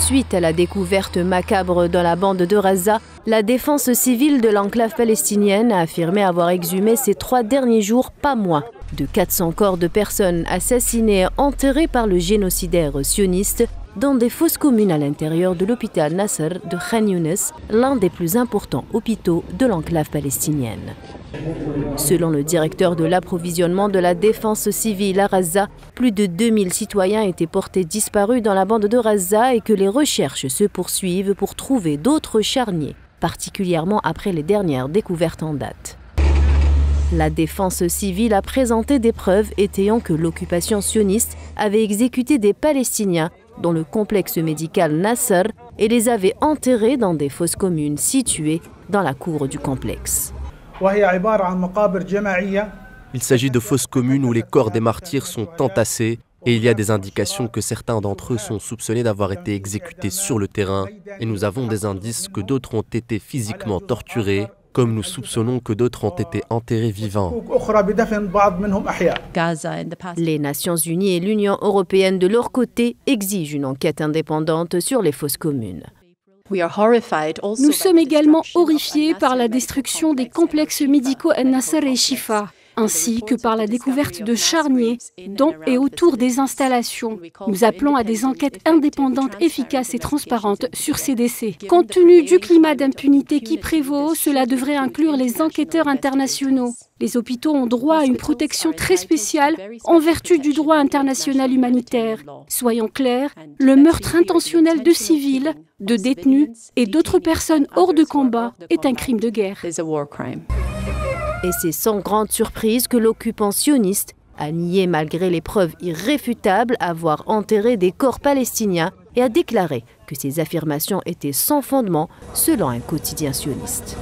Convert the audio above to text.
Suite à la découverte macabre dans la bande de Gaza, la défense civile de l'enclave palestinienne a affirmé avoir exhumé ces 3 derniers jours pas moins de 400 corps de personnes assassinées et enterrées par le génocidaire sioniste dans des fosses communes à l'intérieur de l'hôpital Nasser de Khan Younes, l'un des plus importants hôpitaux de l'enclave palestinienne. Selon le directeur de l'approvisionnement de la défense civile à Gaza, plus de 2000 citoyens étaient portés disparus dans la bande de Gaza et que les recherches se poursuivent pour trouver d'autres charniers, particulièrement après les dernières découvertes en date. La défense civile a présenté des preuves étayant que l'occupation sioniste avait exécuté des Palestiniens dans le complexe médical Nasser et les avait enterrés dans des fosses communes situées dans la cour du complexe. Il s'agit de fosses communes où les corps des martyrs sont entassés et il y a des indications que certains d'entre eux sont soupçonnés d'avoir été exécutés sur le terrain et nous avons des indices que d'autres ont été physiquement torturés, comme nous soupçonnons que d'autres ont été enterrés vivants. Les Nations Unies et l'Union européenne de leur côté exigent une enquête indépendante sur les fosses communes. Nous sommes également horrifiés par la destruction des complexes médicaux Al-Nasser et Shifa, ainsi que par la découverte de charniers dans et autour des installations. Nous appelons à des enquêtes indépendantes, efficaces et transparentes sur ces décès. Compte tenu du climat d'impunité qui prévaut, cela devrait inclure les enquêteurs internationaux. Les hôpitaux ont droit à une protection très spéciale en vertu du droit international humanitaire. Soyons clairs, le meurtre intentionnel de civils, de détenus et d'autres personnes hors de combat est un crime de guerre. Et c'est sans grande surprise que l'occupant sioniste a nié malgré les preuves irréfutables avoir enterré des corps palestiniens et a déclaré que ces affirmations étaient sans fondement selon un quotidien sioniste.